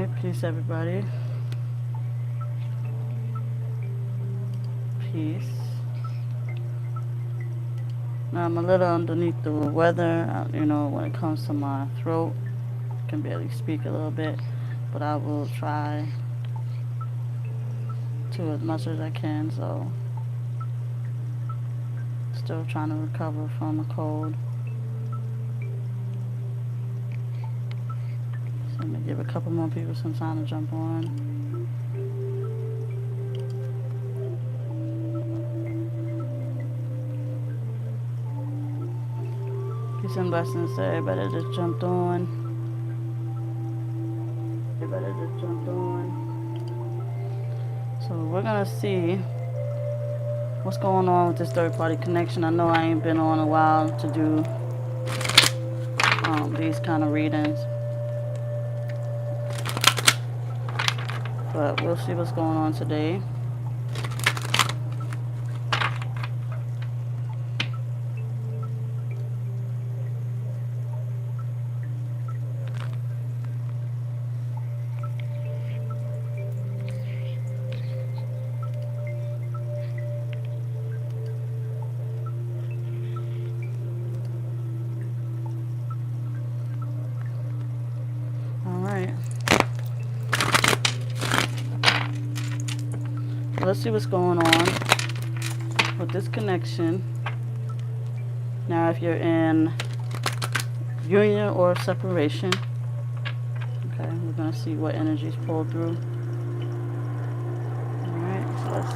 Alright, peace everybody. Peace. Now I'm a little underneath the weather, when it comes to my throat. I can barely speak a little bit, but I will try to as much as I can, so still trying to recover from a cold. So I'm gonna give a couple more people some time to jump on. Peace and blessings to everybody that just jumped on. So we're gonna see what's going on with this third party connection. I know I ain't been on a while to do these kind of readings, but we'll see what's going on today. Let's see what's going on with this connection. Now, if you're in union or separation, okay, we're going to see what energies pull through. Alright, so let's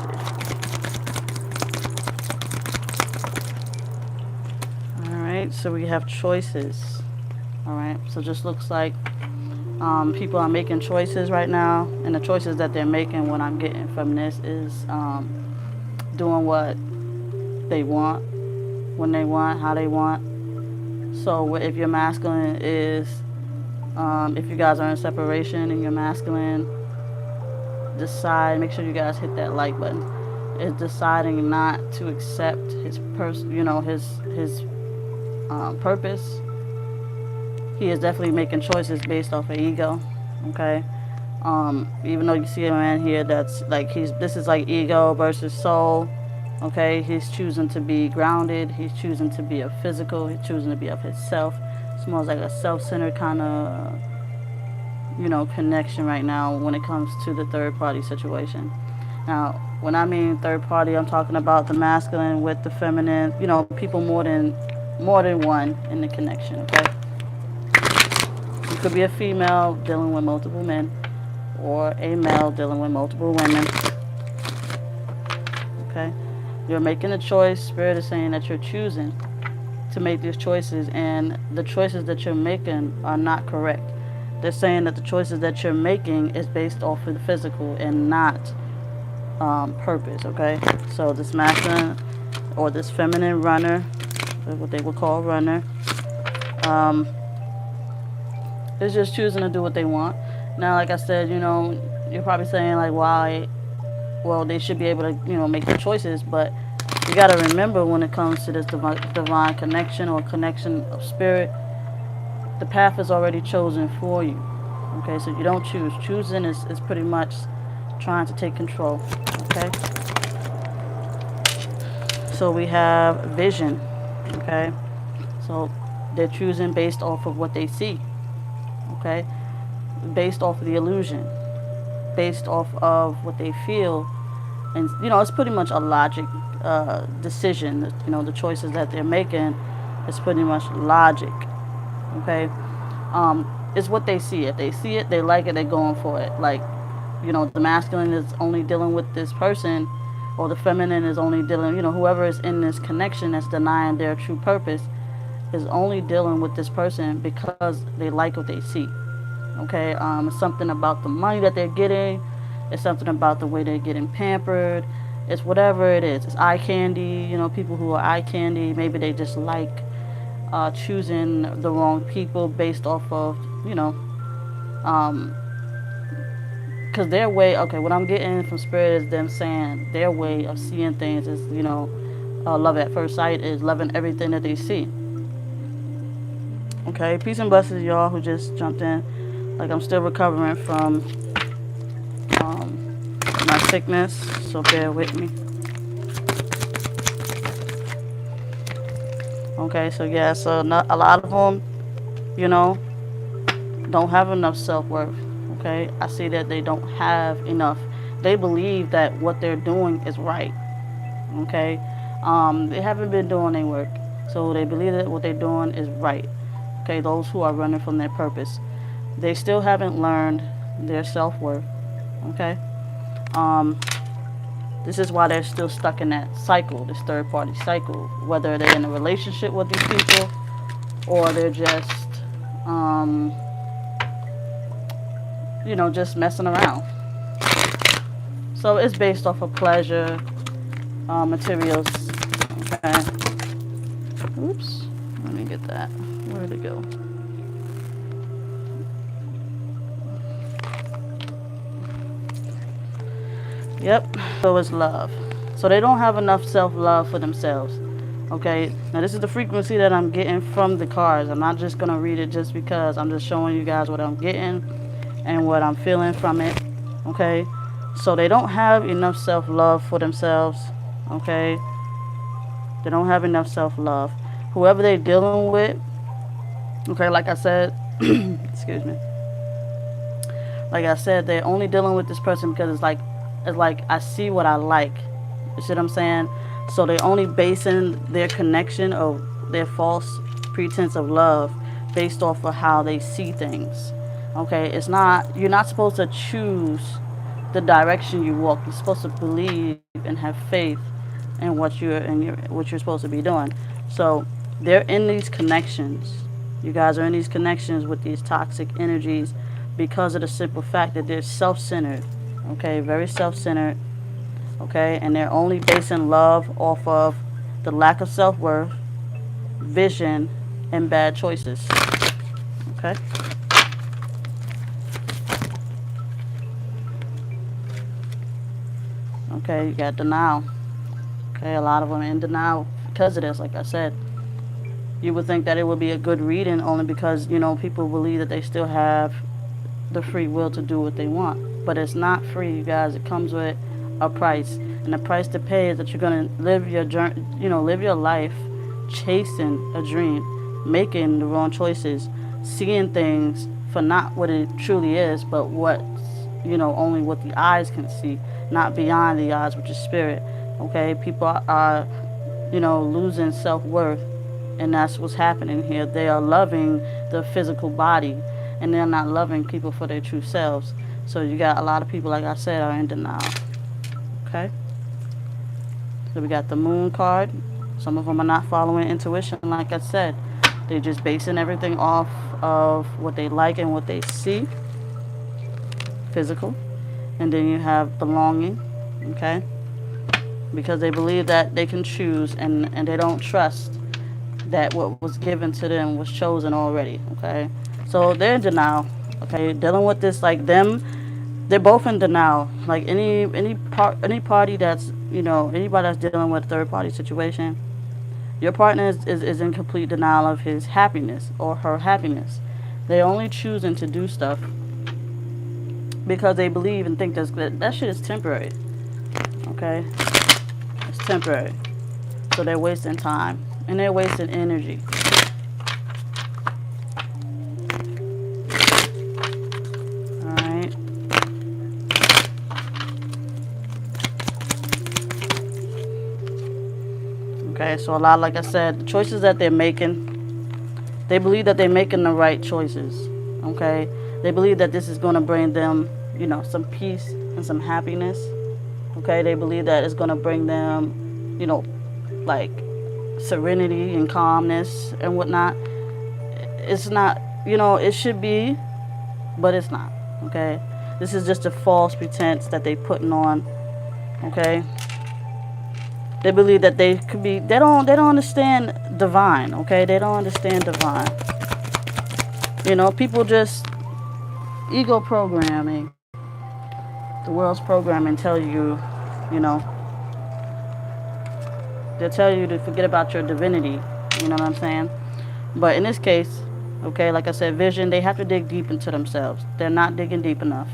see. Alright, so we have choices. Alright, so just looks like people are making choices right now, and the choices that they're making, what I'm getting from this is doing what they want, when they want, how they want. So if your masculine is, if you guys are in separation and your masculine decide, make sure you guys hit that like button, is deciding not to accept his his purpose. He is definitely making choices based off of ego, okay? Even though you see a man here that's like, this is like ego versus soul, okay? He's choosing to be grounded. He's choosing to be a physical. He's choosing to be of himself. It's more like a self-centered kind of, connection right now when it comes to the third party situation. Now, when I mean third party, I'm talking about the masculine with the feminine, people more than one in the connection, okay? You could be a female dealing with multiple men, or a male dealing with multiple women. Okay? You're making a choice. Spirit is saying that you're choosing to make these choices, and the choices that you're making are not correct. They're saying that the choices that you're making is based off of the physical and not purpose, okay? So this masculine or this feminine runner, what they would call runner, is just choosing to do what they want. Now, like I said, you're probably saying like, why? Well, they should be able to, make their choices, but you got to remember when it comes to this divine connection or connection of spirit, the path is already chosen for you. Okay, so you don't choose. Choosing is pretty much trying to take control. Okay. So we have vision. Okay. So they're choosing based off of what they see. Okay, based off of the illusion, based off of what they feel, and it's pretty much a logic decision. The choices that they're making is pretty much logic. Okay, it's what they see. If they see it, they like it, they're going for it. Like, the masculine is only dealing with this person, or the feminine is only dealing, whoever is in this connection that's denying their true purpose is only dealing with this person because they like what they see. Okay, it's something about the money that they're getting. It's something about the way they're getting pampered. It's whatever it is. It's eye candy. People who are eye candy, maybe they just like choosing the wrong people based off of, because their way. Okay, what I'm getting from spirit is them saying their way of seeing things is, love at first sight is loving everything that they see. Okay, peace and blessings, y'all who just jumped in. Like I'm still recovering from my sickness, so bear with me. Okay, so yeah, so not, a lot of them, you know, don't have enough self-worth. Okay, I see that they don't have enough. They believe that what they're doing is right. Okay, they haven't been doing their work, so they believe that what they're doing is right. Okay, those who are running from their purpose, they still haven't learned their self-worth. Okay, um, this is why they're still stuck in that cycle, this third-party cycle, whether they're in a relationship with these people or they're just um, just messing around. So it's based off of pleasure, materials. Okay. Oops. Let me get that. Where'd it go? Yep. So it's love. So they don't have enough self-love for themselves. Okay. Now this is the frequency that I'm getting from the cards. I'm not just gonna read it just because. I'm just showing you guys what I'm getting and what I'm feeling from it. Okay. So they don't have enough self-love for themselves. Okay. They don't have enough self-love. Whoever they're dealing with, okay, like I said, excuse me. Like I said, they're only dealing with this person because it's like I see what I like. You see what I'm saying? So they're only basing their connection of their false pretense of love based off of how they see things. Okay, it's not, you're not supposed to choose the direction you walk. You're supposed to believe and have faith in what you're supposed to be doing. So they're in these connections. You guys are in these connections with these toxic energies because of the simple fact that they're self-centered. Okay, very self-centered. Okay, and they're only basing love off of the lack of self-worth, vision, and bad choices. Okay. Okay, you got denial. Okay, a lot of them are in denial because of this. Like I said, you would think that it would be a good reading only because people believe that they still have the free will to do what they want, but it's not free, you guys. It comes with a price, and the price to pay is that you're gonna live your journey, live your life chasing a dream, making the wrong choices, seeing things for not what it truly is, but what only what the eyes can see, not beyond the eyes, which is spirit. Okay, people are losing self-worth, and that's what's happening here. They are loving the physical body, and they're not loving people for their true selves. So you got a lot of people, like I said, are in denial. Okay, so we got the moon card. Some of them are not following intuition, like I said. They're just basing everything off of what they like and what they see, physical. And then you have belonging. Okay, because they believe that they can choose, and they don't trust that what was given to them was chosen already. Okay, so they're in denial. Okay, dealing with this, like them, they're both in denial. Like any party that's anybody that's dealing with a third party situation, your partner is in complete denial of his happiness or her happiness. They're only choosing to do stuff because they believe and think that shit is temporary. Okay, it's temporary. So they're wasting time and they're wasting energy. All right. Okay, so a lot, like I said, the choices that they're making, they believe that they're making the right choices. Okay, they believe that this is going to bring them, some peace and some happiness. Okay, they believe that it's going to bring them, like serenity and calmness and whatnot. It's not, it should be, but it's not. Okay, this is just a false pretense that they putting on. Okay, they believe that they could be. They don't understand divine. Okay, they don't understand divine. People just ego programming. The world's programming tell you, they'll tell you to forget about your divinity. You know what I'm saying? But in this case, Okay, like I said, vision, they have to dig deep into themselves. They're not digging deep enough.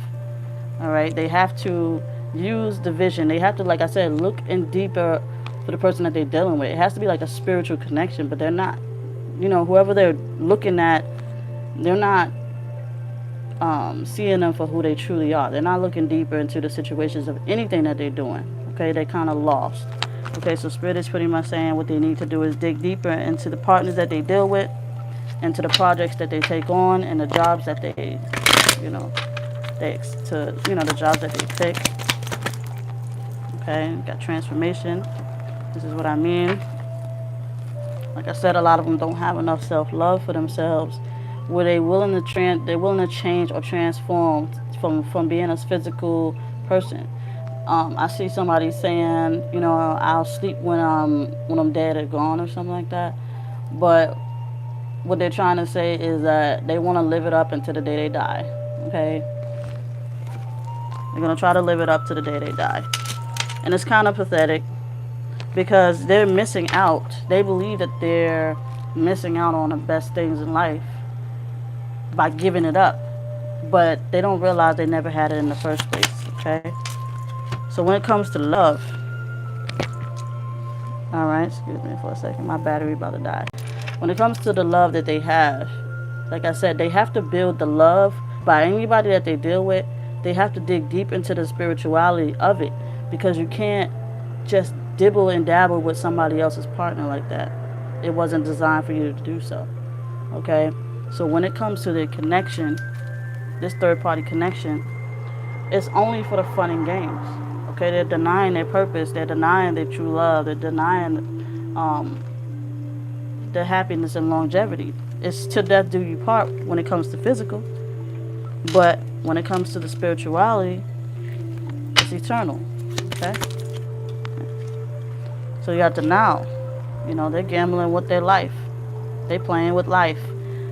All right, they have to use the vision. They have to, like I said, look in deeper for the person that they're dealing with. It has to be like a spiritual connection, but they're not, whoever they're looking at, they're not seeing them for who they truly are. They're not looking deeper into the situations of anything that they're doing. Okay, they're kind of lost. Okay, so Spirit is pretty much saying what they need to do is dig deeper into the partners that they deal with, into the projects that they take on, and the jobs that they, the jobs that they take. Okay, got transformation. This is what I mean. Like I said, a lot of them don't have enough self-love for themselves, where they're willing to change or transform from being a physical person. I see somebody saying, I'll sleep when I'm dead or gone or something like that. But what they're trying to say is that they want to live it up until the day they die. Okay? They're going to try to live it up to the day they die. And it's kind of pathetic because they're missing out. They believe that they're missing out on the best things in life by giving it up. But they don't realize they never had it in the first place. Okay? So when it comes to love, all right, excuse me for a second, my battery about to die. When it comes to the love that they have, like I said, they have to build the love by anybody that they deal with. They have to dig deep into the spirituality of it, because you can't just dibble and dabble with somebody else's partner like that. It wasn't designed for you to do so. Okay? So when it comes to the connection, this third-party connection, it's only for the fun and games. Okay? They're denying their purpose. They're denying their true love. They're denying their happiness and longevity. It's till death do you part when it comes to physical. But when it comes to the spirituality, it's eternal. Okay? So you got denial. They're gambling with their life. They're playing with life.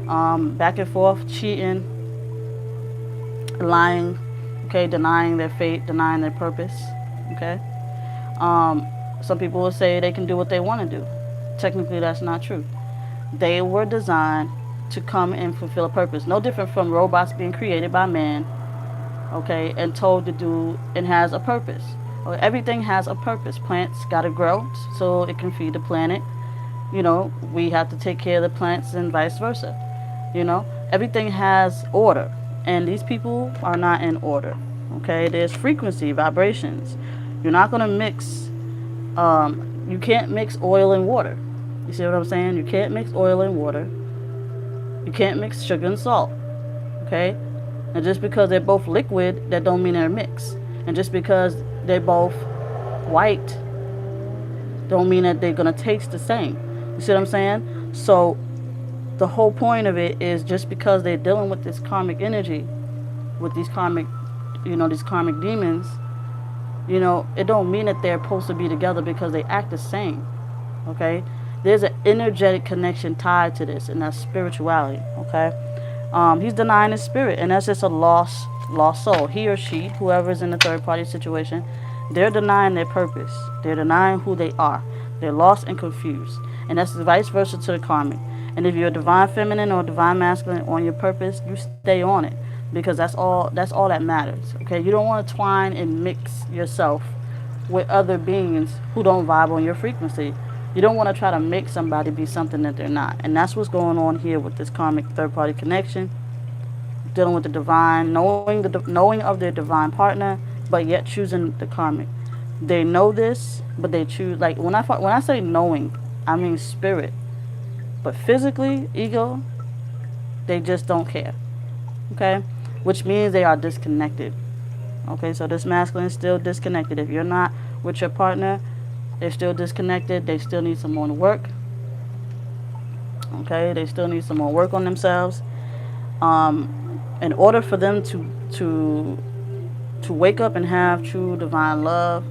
Back and forth, cheating, lying, okay, denying their fate, denying their purpose. Okay? Some people will say they can do what they want to do. Technically, that's not true. They were designed to come and fulfill a purpose. No different from robots being created by man, okay, and told to do and has a purpose. Everything has a purpose. Plants got to grow so it can feed the planet. We have to take care of the plants and vice versa. Everything has order, and these people are not in order. Okay, there's frequency, vibrations. You're not going to mix, you can't mix oil and water. You see what I'm saying? You can't mix oil and water. You can't mix sugar and salt. Okay? And just because they're both liquid, that don't mean they're mixed. And just because they're both white, don't mean that they're going to taste the same. You see what I'm saying? So the whole point of it is, just because they're dealing with this karmic energy, with these karmic, these karmic demons, it don't mean that they're supposed to be together because they act the same. Okay? There's an energetic connection tied to this, and that's spirituality. Okay? He's denying his spirit, and that's just a lost soul. He or she, whoever's in the third party situation, they're denying their purpose. They're denying who they are. They're lost and confused. And that's vice versa to the karmic. And if you're a divine feminine or divine masculine on your purpose, you stay on it, because that's all that matters. Okay? You don't want to twine and mix yourself with other beings who don't vibe on your frequency. You don't want to try to make somebody be something that they're not. And that's what's going on here with this karmic third-party connection. Dealing with the divine, knowing of their divine partner, but yet choosing the karmic. They know this, but they choose. Like when I say knowing, I mean spirit. But physically, ego, they just don't care. Okay? Which means they are disconnected. Okay? So this masculine is still disconnected. If you're not with your partner, they're still disconnected. They still need some more work. Okay? They still need some more work on themselves. In order for them to wake up and have true divine love,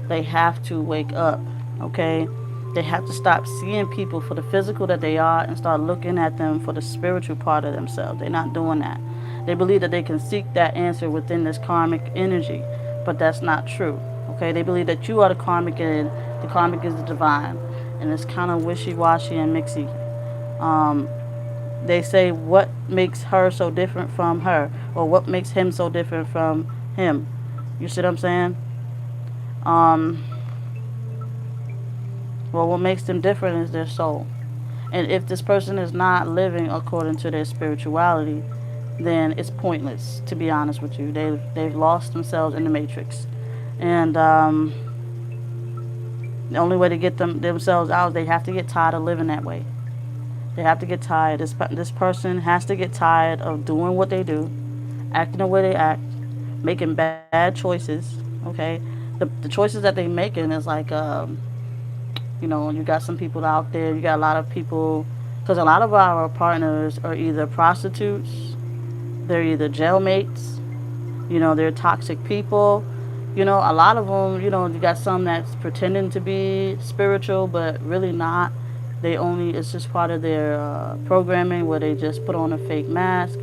they have to wake up. Okay? They have to stop seeing people for the physical that they are and start looking at them for the spiritual part of themselves. They're not doing that. They believe that they can seek that answer within this karmic energy, but that's not true. Okay? They believe that you are the karmic and the karmic is the divine, and it's kind of wishy-washy and mixy. They say what makes her so different from her, or what makes him so different from him. You see what I'm saying? Um, well, what makes them different is their soul. And if this person is not living according to their spirituality, then it's pointless. To be honest with you, they've lost themselves in the matrix, and the only way to get themselves out is they have to get tired of living that way. They have to get tired. This person has to get tired of doing what they do, acting the way they act, making bad choices. Okay, the choices that they making is like you got some people out there. You got a lot of people, because a lot of our partners are either prostitutes, they're either jailmates, they're toxic people. A lot of them, you got some that's pretending to be spiritual, but really not. It's just part of their programming where they just put on a fake mask.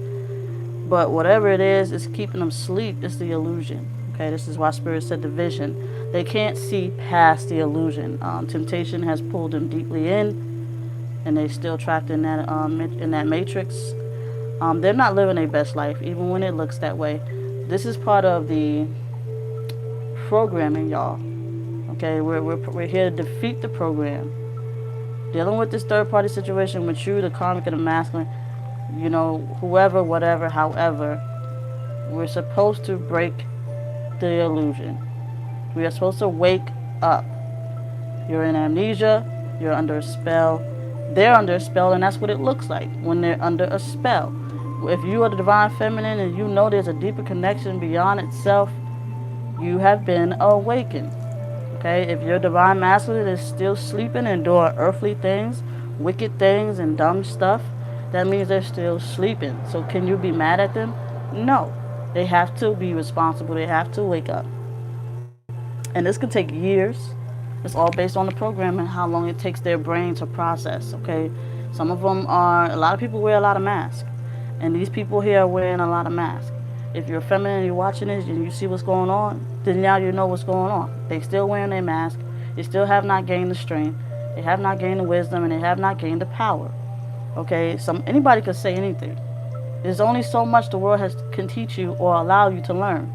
But whatever it is, it's keeping them asleep. It's the illusion. Okay, this is why Spirit said the vision. They can't see past the illusion. Temptation has pulled them deeply in, and they still trapped in that matrix. They're not living their best life, even when it looks that way. This is part of the programming, y'all. Okay, we're here to defeat the program. Dealing with this third party situation with you, the karmic and the masculine, whoever, whatever, however, we're supposed to break the illusion. We are supposed to wake up. You're in amnesia, you're under a spell, they're under a spell, and that's what it looks like when they're under a spell. If you are the divine feminine and you know there's a deeper connection beyond itself, you have been awakened. Okay, if your divine masculine is still sleeping and doing earthly things, wicked things, and dumb stuff, that means they're still sleeping. So can you be mad at them? No. They have to be responsible. They have to wake up. And this could take years. It's all based on the program and how long it takes their brain to process, okay? A lot of people wear a lot of masks. And these people here are wearing a lot of masks. If you're feminine and you're watching this and you see what's going on, then now you know what's going on. They still wearing their mask. They still have not gained the strength. They have not gained the wisdom, and they have not gained the power. Okay, anybody could say anything. There's only so much the world can teach you or allow you to learn,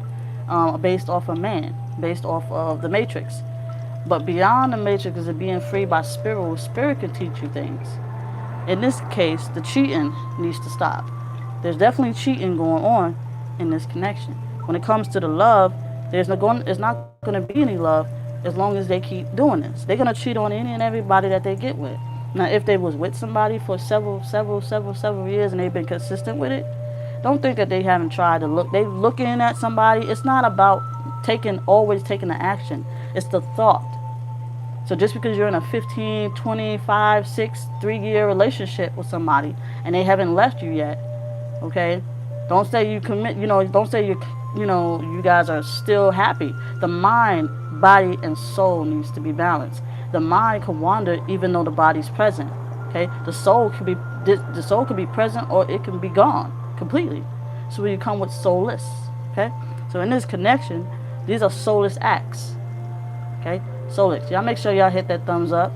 based off of man, based off of the matrix. But beyond the matrix is it being free by spirit. Well, spirit can teach you things. In this case, the cheating needs to stop. There's definitely cheating going on in this connection. When it comes to the love, it's not going to be any love as long as they keep doing this. They're going to cheat on any and everybody that they get with. Now, if they was with somebody for several years and they've been consistent with it, don't think that they haven't tried to look. They're looking at somebody. It's not about always taking the action. It's the thought. So just because you're in a 15, 25, 6, 3-year relationship with somebody and they haven't left you yet, okay? Don't say you commit, don't say you guys are still happy. The mind, body, and soul needs to be balanced. The mind can wander even though the body's present. Okay? The soul can be present or it can be gone completely. So you come with soulless. Okay? So in this connection, these are soulless acts. Okay? Soulless. Y'all make sure y'all hit that thumbs up.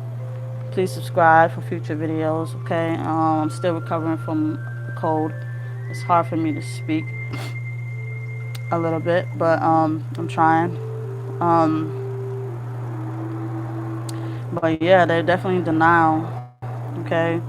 Please subscribe for future videos. Okay? I'm still recovering from a cold. It's hard for me to speak a little bit, but I'm trying. But yeah, they're definitely in denial. Okay,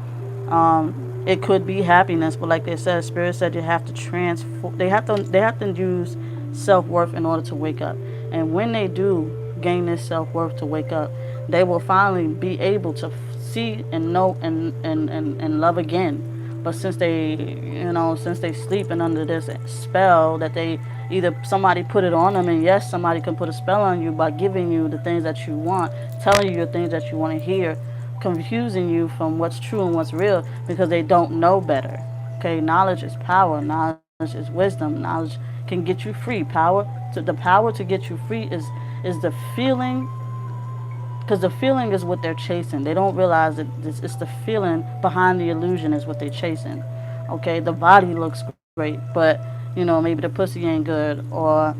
it could be happiness, but like they said, Spirit said you have to transform. They have to use self-worth in order to wake up. And when they do gain this self-worth to wake up, they will finally be able to see and know and love again. But since they sleeping under this spell that they either somebody put it on them, and yes, somebody can put a spell on you by giving you the things that you want, telling you the things that you want to hear, confusing you from what's true and what's real because they don't know better. Okay, knowledge is power. Knowledge is wisdom. Knowledge can get you free. The power to get you free is the feeling. Because the feeling is what they're chasing. They don't realize that it's the feeling behind the illusion is what they're chasing. Okay, the body looks great, but maybe the pussy ain't good, or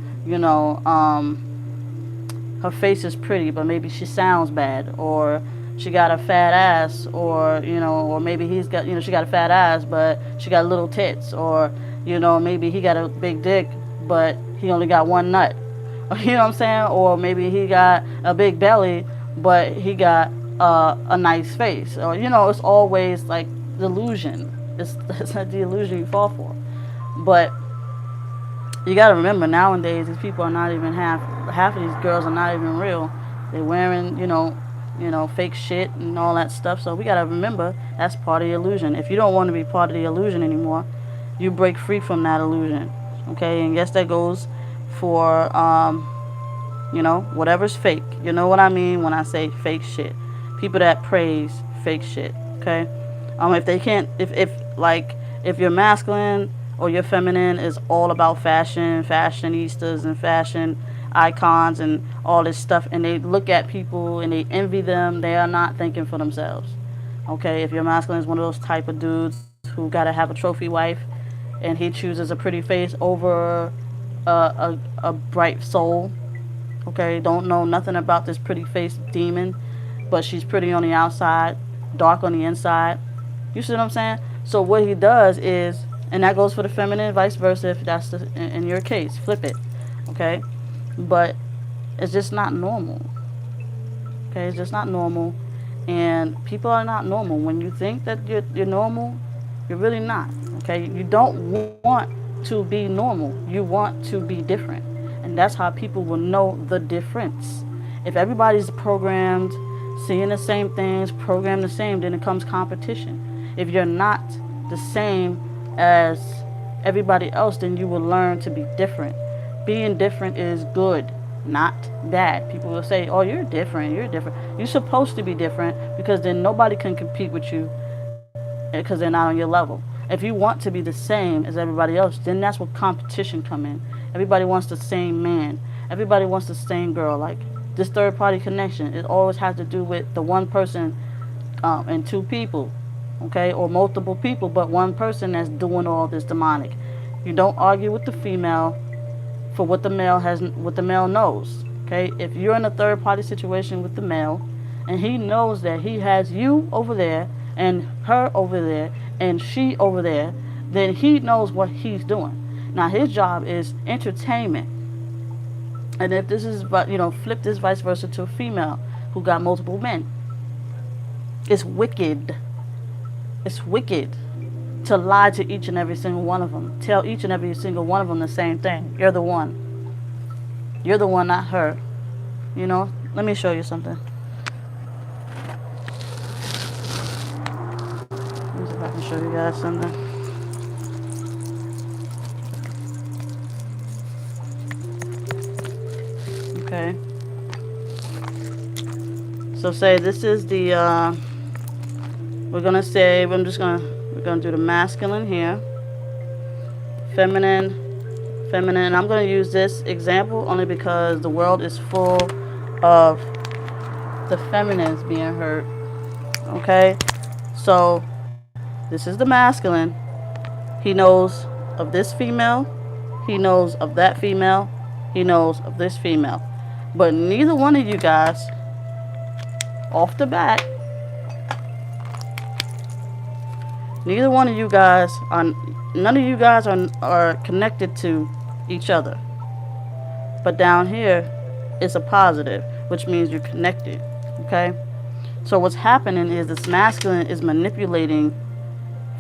her face is pretty, but maybe she sounds bad, or she got a fat ass, or or maybe he's got, she got a fat ass but she got little tits, or maybe he got a big dick but he only got one nut. You know what I'm saying? Or maybe he got a big belly but he got a nice face, or it's always like delusion. It's not the illusion you fall for. But you got to remember, nowadays these people are not even half of these girls are not even real. They're wearing fake shit and all that stuff. So we got to remember that's part of the illusion. If you don't want to be part of the illusion anymore, you break free from that illusion. Okay? And yes, that goes for whatever's fake. You know what I mean when I say fake shit. People that praise fake shit. Okay? If they can't, if you're masculine or you're feminine is all about fashion, fashionistas and fashion icons and all this stuff, and they look at people and they envy them, they are not thinking for themselves. Okay? If your masculine is one of those type of dudes who got to have a trophy wife and he chooses a pretty face over a bright soul, okay, don't know nothing about this pretty face demon, but she's pretty on the outside, dark on the inside. You see what I'm saying? So what he does is, and that goes for the feminine, vice versa, if that's in your case, flip it, okay? But it's just not normal, okay? It's just not normal, and people are not normal. When you think that you're normal, you're really not, okay? You don't want to be normal. You want to be different, and that's how people will know the difference. If everybody's programmed, seeing the same things, programmed the same, then it comes competition. If you're not the same as everybody else, then you will learn to be different. Being different is good, not bad. People will say, oh, you're different. You're supposed to be different, because then nobody can compete with you because they're not on your level. If you want to be the same as everybody else, then that's where competition come in. Everybody wants the same man. Everybody wants the same girl. Like this third party connection, it always has to do with the one person and two people, okay, or multiple people, but one person that's doing all this demonic. You don't argue with the female for what the male knows. Okay, if you're in a third party situation with the male, and he knows that he has you over there and her over there and she over there, then he knows what he's doing. Now his job is entertainment. And if this is, flip this vice versa to a female who got multiple men. It's wicked. It's wicked to lie to each and every single one of them. Tell each and every single one of them the same thing. You're the one. You're the one, not her. Let me show you something. Let me see if I can show you guys something. Okay. So say this is the, we're gonna do the masculine here, feminine. And I'm gonna use this example only because the world is full of the feminines being hurt. Okay, so this is the masculine. He knows of this female. He knows of that female. He knows of this female. But neither one of you guys, off the bat, none of you guys are connected to each other. But down here, it's a positive, which means you're connected. Okay? So what's happening is this masculine is manipulating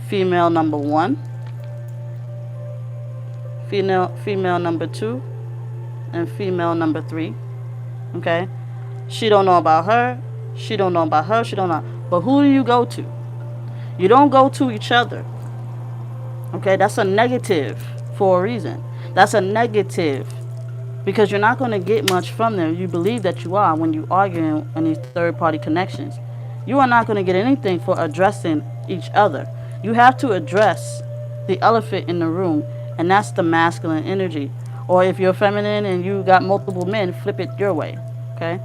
female number 1, female number 2, and female number 3. Okay? She don't know about her. She don't know about her. She don't know. But who do you go to? You don't go to each other. Okay? That's a negative for a reason. That's a negative because you're not going to get much from them. You believe that you are when you argue in these third-party connections. You are not going to get anything for addressing each other. You have to address the elephant in the room, and that's the masculine energy. Or if you're feminine and you got multiple men, flip it your way. Okay?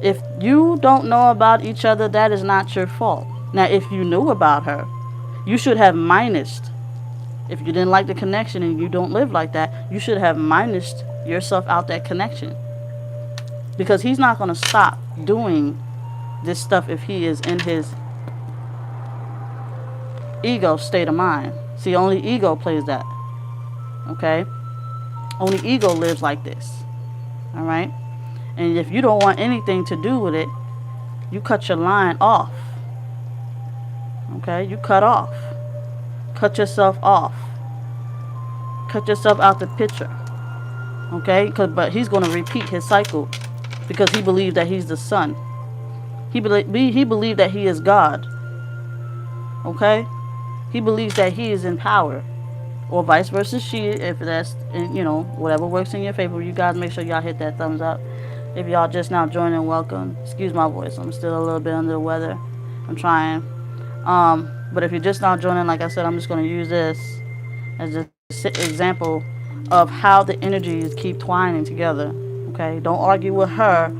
If you don't know about each other, that is not your fault. Now, if you knew about her, you should have minused. If you didn't like the connection and you don't live like that, you should have minused yourself out that connection. Because he's not going to stop doing this stuff if he is in his ego state of mind. See, only ego plays that. Okay? Only ego lives like this. All right? And if you don't want anything to do with it, you cut your line off. Okay? You cut off. Cut yourself off. Cut yourself out the picture. Okay? But he's going to repeat his cycle because he believes that he's the son. He believed that he is God. Okay? He believes that he is in power. Or vice versa she, if that's, whatever works in your favor. You guys make sure y'all hit that thumbs up. If y'all just now joining, welcome. Excuse my voice. I'm still a little bit under the weather. I'm trying. But if you're just now joining, like I said, I'm just going to use this as an example of how the energies keep twining together. Okay? Don't argue with her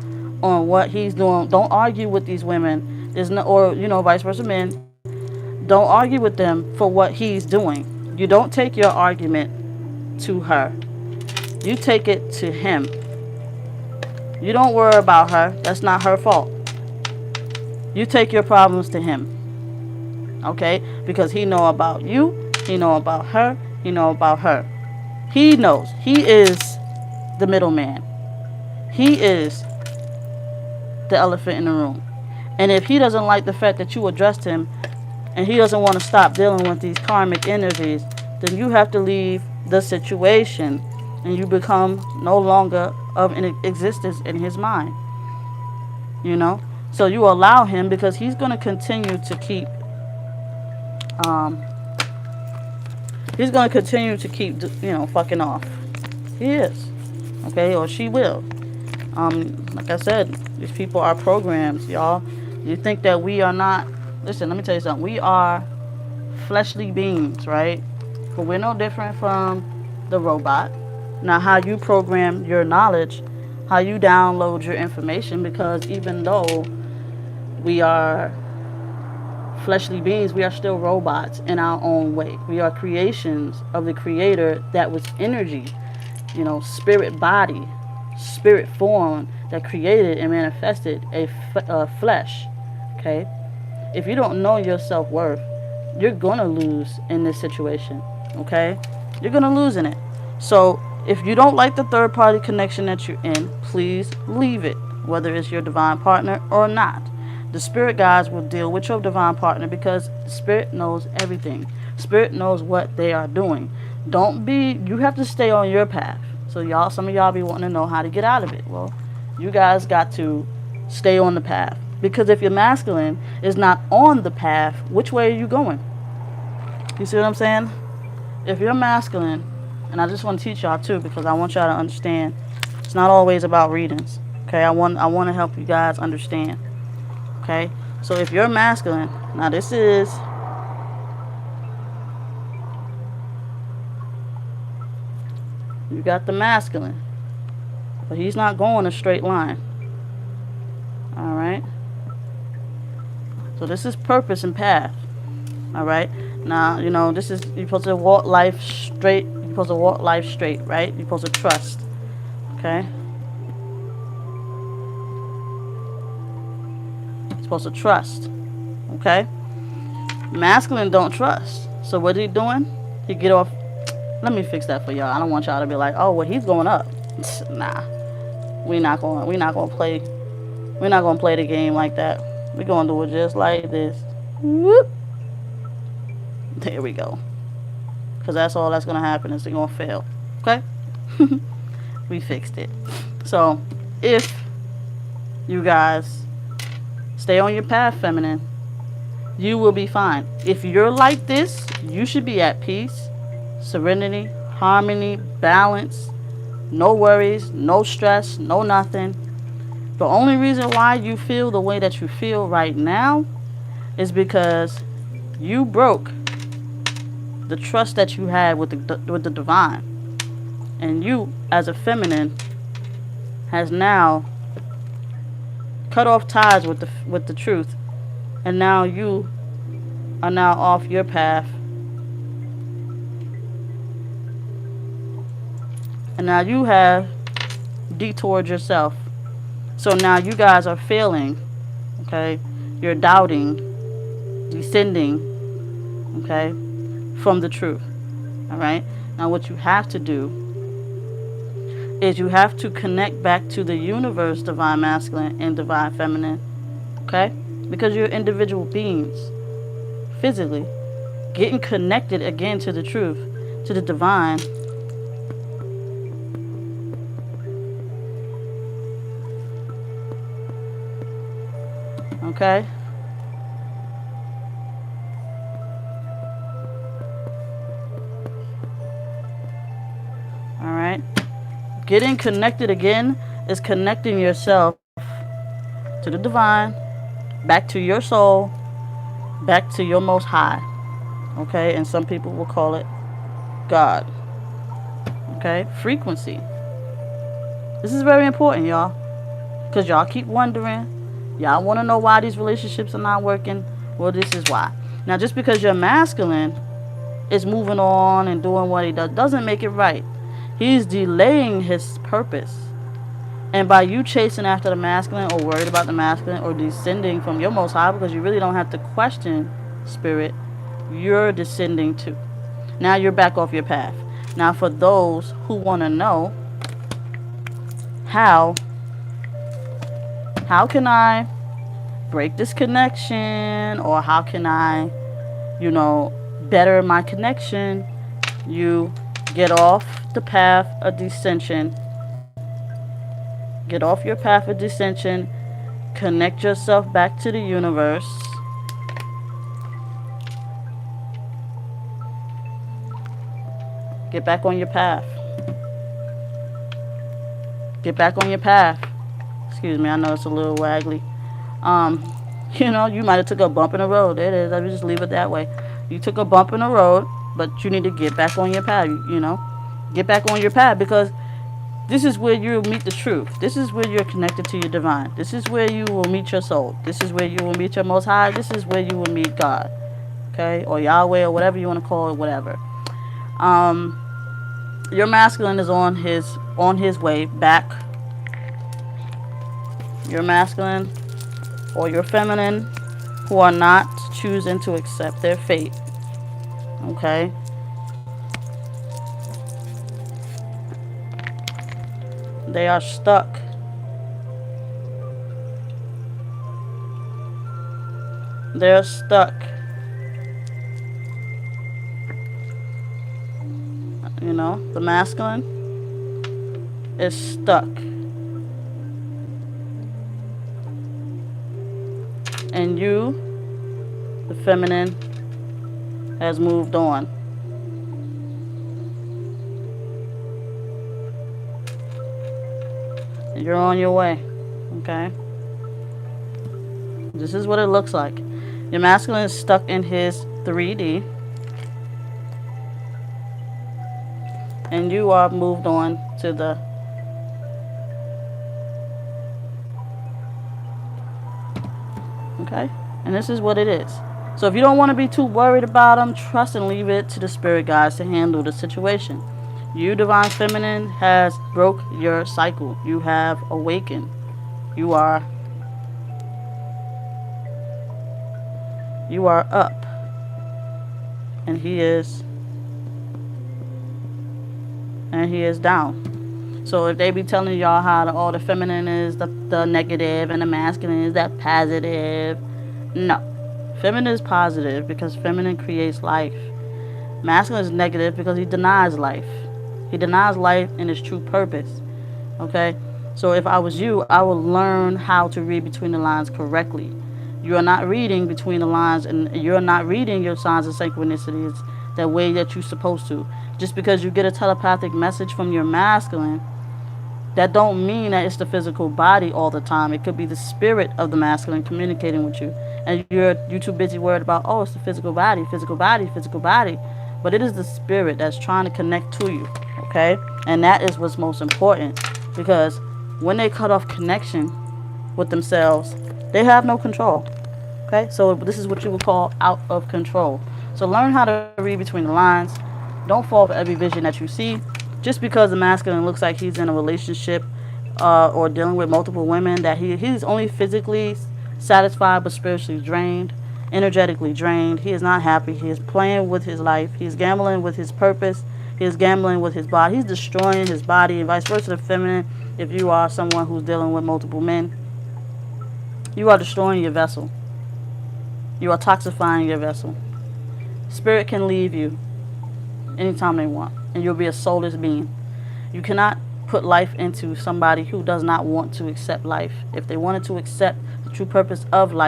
on what he's doing. Don't argue with these women. There's no, or, vice versa men. Don't argue with them for what he's doing. You don't take your argument to her. You take it to him. You don't worry about her. That's not her fault. You take your problems to him. Okay? Because he know about you. He know about her. He know about her. He knows. He is the middleman. He is the elephant in the room. And if he doesn't like the fact that you addressed him and he doesn't want to stop dealing with these karmic energies, then you have to leave the situation and you become no longer of an existence in his mind. So you allow him because he's going to continue to keep fucking off. He is. Okay, or she will. Like I said, these people are programs, y'all. You think that we are not. Listen, let me tell you something. We are fleshly beings, right? But we're no different from the robot. Now, how you program your knowledge, how you download your information, because even though we are fleshly beings, we are still robots in our own way. We are creations of the Creator that was energy, spirit body, spirit form that created and manifested a flesh. Okay? If you don't know your self-worth, you're going to lose in this situation. Okay? You're going to lose in it. So if you don't like the third party connection that you're in, please leave it, whether it's your divine partner or not. The spirit guides will deal with your divine partner because spirit knows everything. Spirit knows what they are doing. You have to stay on your path. So some of y'all be wanting to know how to get out of it. Well, you guys got to stay on the path. Because if your masculine is not on the path, which way are you going? You see what I'm saying? If you're masculine, and I just want to teach y'all too, because I want y'all to understand, it's not always about readings. Okay, I want to help you guys understand. Okay, so if you're masculine, now this is you got the masculine, but he's not going a straight line. All right. So this is purpose and path. All right. Now, this is, you're supposed to walk life straight. You're supposed to walk life straight, right? You're supposed to trust. Okay. You're supposed to trust. Okay. Masculine don't trust. So what he doing? He get off. Let me fix that for y'all. I don't want y'all to be like, oh, well, he's going up. Nah. We're not going to play the game like that. We're going to do it just like this. Whoop. There we go. Because that's all that's going to happen is they're going to fail. Okay? We fixed it. So, if you guys stay on your path, feminine, you will be fine. If you're like this, you should be at peace, serenity, harmony, balance, no worries, no stress, no nothing. The only reason why you feel the way that you feel right now is because you broke the trust that you had with the divine. And you, as a feminine, has now cut off ties with the truth. And now you are now off your path. And now you have detoured yourself. So now you guys are failing Okay? You're doubting, descending, okay, from the truth. All right? Now, what you have to do is you have to connect back to the universe, divine masculine and divine feminine. Okay? Because you're individual beings, physically. Getting connected again to the truth, to the divine. Okay? All right? Getting connected again is connecting yourself to the divine, back to your soul, back to your most high. Okay? And some people will call it God. Okay? Frequency. This is very important, y'all. Because y'all keep wondering. Y'all want to know why these relationships are not working. Well, this is why. Now, just because you're masculine is moving on and doing what he does doesn't make it right. He's delaying his purpose. And by you chasing after the masculine or worried about the masculine or descending from your most high, because you really don't have to question spirit, you're descending too. Now you're back off your path. Now for those who want to know how can I break this connection, or how can I, better my connection, you get off the path of descension. Get off your path of descension. Connect yourself back to the universe. Get back on your path. Get back on your path. Excuse me, I know it's a little waggly. You might have took a bump in the road. There it is. Let me just leave it that way. You took a bump in the road, but you need to get back on your path, Get back on your path, because this is where you'll meet the truth. This is where you're connected to your divine. This is where you will meet your soul. This is where you will meet your most high. This is where you will meet God. Okay? Or Yahweh, or whatever you want to call it, whatever. Your masculine is on his way back. Your masculine or your feminine who are not choosing to accept their fate. Okay? They are stuck. They're stuck. The masculine is stuck. And you, the feminine, has moved on. You're on your way. Okay? This is what it looks like. Your masculine is stuck in his 3D. And you are moved on to the okay? And this is what it is. So if you don't want to be too worried about them, trust and leave it to the spirit guides to handle the situation. You, divine feminine, has broke your cycle. You have awakened. You are up. And he is down. So if they be telling y'all how the feminine is the negative and the masculine is that positive, no. Feminine is positive because feminine creates life. Masculine is negative because he denies life. He denies life in its true purpose. Okay? So if I was you, I would learn how to read between the lines correctly. You are not reading between the lines, and you're not reading your signs of synchronicities the way that you're supposed to. Just because you get a telepathic message from your masculine, that don't mean that it's the physical body all the time. It could be the spirit of the masculine communicating with you. And you're too busy worried about, oh, it's the physical body. But it is the spirit that's trying to connect to you. Okay? And that is what's most important. Because when they cut off connection with themselves, they have no control. Okay? So this is what you would call out of control. So learn how to read between the lines. Don't fall for every vision that you see. Just because the masculine looks like he's in a relationship or dealing with multiple women, that he's only physically satisfied but spiritually drained, energetically drained. He is not happy. He is playing with his life. He is gambling with his purpose. He is gambling with his body. He's destroying his body, and vice versa. The feminine, if you are someone who's dealing with multiple men, you are destroying your vessel. You are toxifying your vessel. Spirit can leave you anytime they want, and you'll be a soulless being. You cannot put life into somebody who does not want to accept life. If they wanted to accept the true purpose of life,